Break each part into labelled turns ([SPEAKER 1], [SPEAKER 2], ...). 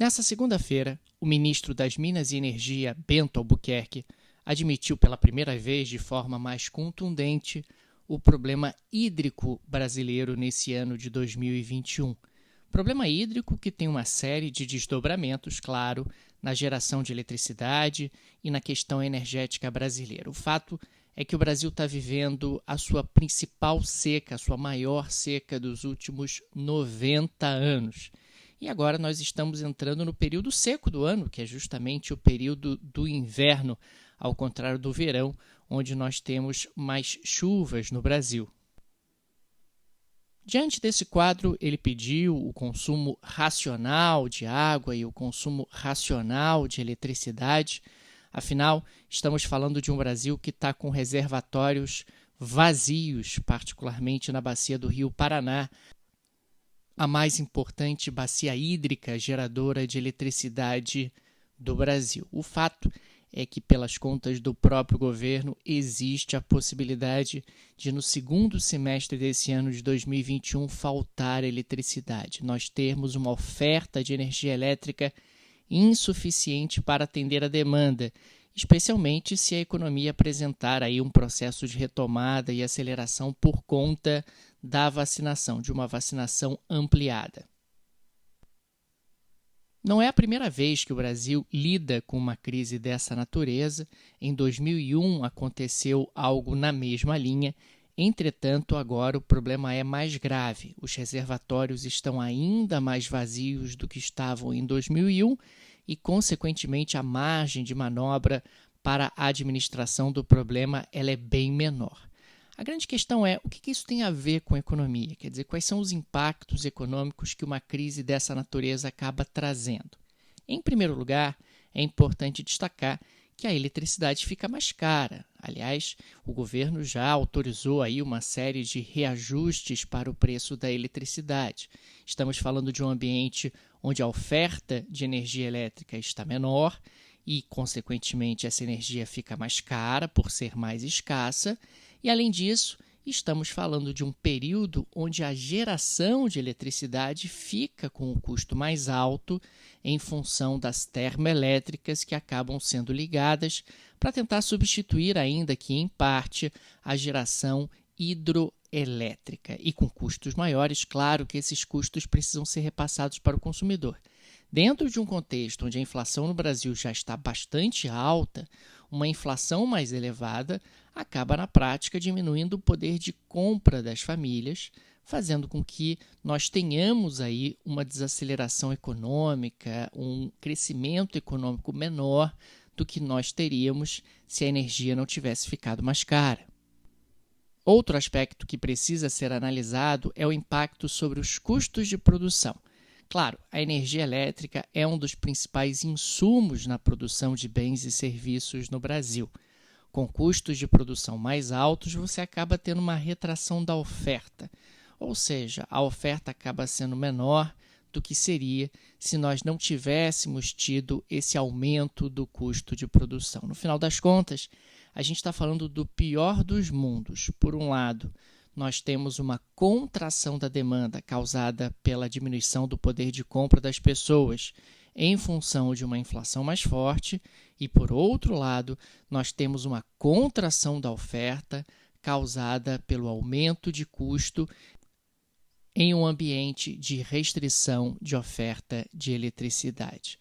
[SPEAKER 1] Nessa segunda-feira, o ministro das Minas e Energia, Bento Albuquerque, admitiu pela primeira vez de forma mais contundente o problema hídrico brasileiro nesse ano de 2021. Problema hídrico que tem uma série de desdobramentos, claro, na geração de eletricidade e na questão energética brasileira. O fato é que o Brasil está vivendo a sua principal seca, a sua maior seca dos últimos 90 anos. E agora nós estamos entrando no período seco do ano, que é justamente o período do inverno, ao contrário do verão, onde nós temos mais chuvas no Brasil. Diante desse quadro, ele pediu o consumo racional de água e o consumo racional de eletricidade. Afinal, estamos falando de um Brasil que está com reservatórios vazios, particularmente na bacia do Rio Paraná, a mais importante bacia hídrica geradora de eletricidade do Brasil. O fato é que, pelas contas do próprio governo, existe a possibilidade de, no segundo semestre desse ano de 2021, faltar eletricidade. Nós termos uma oferta de energia elétrica insuficiente para atender a demanda, especialmente se a economia apresentar aí um processo de retomada e aceleração por conta da vacinação, de uma vacinação ampliada. Não é a primeira vez que o Brasil lida com uma crise dessa natureza. Em 2001 aconteceu algo na mesma linha. Entretanto, agora o problema é mais grave. Os reservatórios estão ainda mais vazios do que estavam em 2001 e, consequentemente, a margem de manobra para a administração do problema ela é bem menor. A grande questão é o que isso tem a ver com a economia, quer dizer, quais são os impactos econômicos que uma crise dessa natureza acaba trazendo. Em primeiro lugar, é importante destacar que a eletricidade fica mais cara. Aliás, o governo já autorizou aí uma série de reajustes para o preço da eletricidade. Estamos falando de um ambiente onde a oferta de energia elétrica está menor e, consequentemente, essa energia fica mais cara por ser mais escassa. E, além disso, estamos falando de um período onde a geração de eletricidade fica com o custo mais alto em função das termoelétricas que acabam sendo ligadas para tentar substituir, ainda que em parte, a geração hidroelétrica. E com custos maiores, claro que esses custos precisam ser repassados para o consumidor. Dentro de um contexto onde a inflação no Brasil já está bastante alta, uma inflação mais elevada acaba, na prática, diminuindo o poder de compra das famílias, fazendo com que nós tenhamos aí uma desaceleração econômica, um crescimento econômico menor do que nós teríamos se a energia não tivesse ficado mais cara. Outro aspecto que precisa ser analisado é o impacto sobre os custos de produção. Claro, a energia elétrica é um dos principais insumos na produção de bens e serviços no Brasil. Com custos de produção mais altos, você acaba tendo uma retração da oferta, ou seja, a oferta acaba sendo menor do que seria se nós não tivéssemos tido esse aumento do custo de produção. No final das contas, a gente está falando do pior dos mundos. Por um lado, nós temos uma contração da demanda causada pela diminuição do poder de compra das pessoas em função de uma inflação mais forte e, por outro lado, nós temos uma contração da oferta causada pelo aumento de custo em um ambiente de restrição de oferta de eletricidade.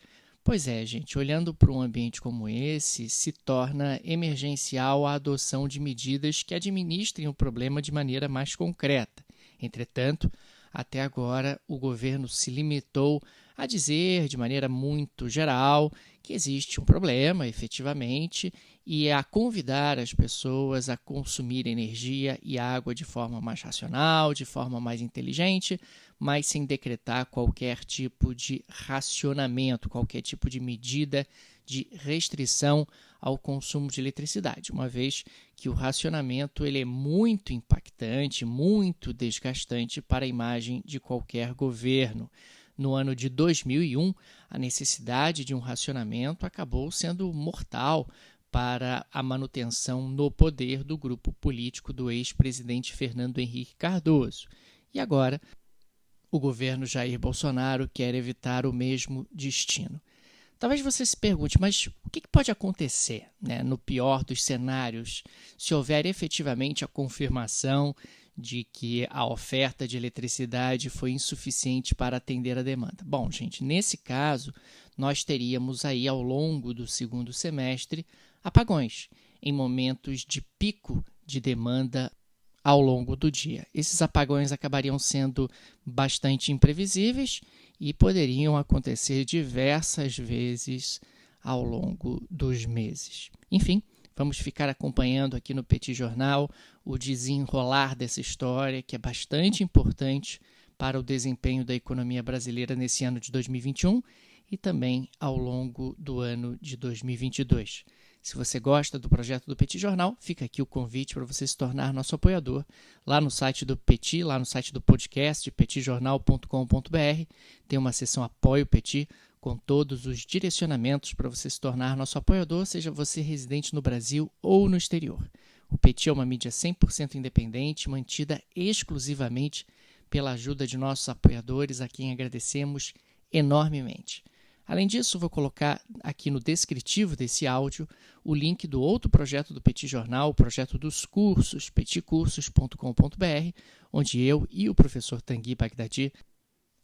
[SPEAKER 1] Pois é, gente, olhando para um ambiente como esse, se torna emergencial a adoção de medidas que administrem o problema de maneira mais concreta. Entretanto, até agora, o governo se limitou a dizer, de maneira muito geral, que existe um problema, efetivamente, e a convidar as pessoas a consumir energia e água de forma mais racional, de forma mais inteligente, mas sem decretar qualquer tipo de racionamento, qualquer tipo de medida de restrição ao consumo de eletricidade, uma vez que o racionamento ele é muito impactante, muito desgastante para a imagem de qualquer governo. No ano de 2001, a necessidade de um racionamento acabou sendo mortal para a manutenção no poder do grupo político do ex-presidente Fernando Henrique Cardoso. E agora, O governo Jair Bolsonaro quer evitar o mesmo destino. Talvez você se pergunte, mas o que pode acontecer, né, no pior dos cenários, se houver efetivamente a confirmação de que a oferta de eletricidade foi insuficiente para atender a demanda? Bom, gente, nesse caso, nós teríamos aí ao longo do segundo semestre apagões, em momentos de pico de demanda ao longo do dia. Esses apagões acabariam sendo bastante imprevisíveis e poderiam acontecer diversas vezes ao longo dos meses. Enfim, vamos ficar acompanhando aqui no Petit Jornal o desenrolar dessa história, que é bastante importante para o desempenho da economia brasileira nesse ano de 2021 e também ao longo do ano de 2022. Se você gosta do projeto do Petit Jornal, fica aqui o convite para você se tornar nosso apoiador lá no site do Petit, lá no site do podcast, petitjornal.com.br. Tem uma seção Apoio Petit com todos os direcionamentos para você se tornar nosso apoiador, seja você residente no Brasil ou no exterior. O Petit é uma mídia 100% independente, mantida exclusivamente pela ajuda de nossos apoiadores, a quem agradecemos enormemente. Além disso, vou colocar aqui no descritivo desse áudio o link do outro projeto do Petit Jornal, o projeto dos cursos, petitcursos.com.br, onde eu e o professor Tanguy Bagdadi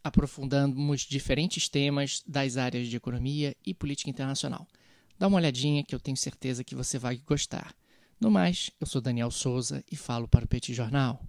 [SPEAKER 1] aprofundamos diferentes temas das áreas de economia e política internacional. Dá uma olhadinha que eu tenho certeza que você vai gostar. No mais, eu sou Daniel Souza e falo para o Petit Jornal.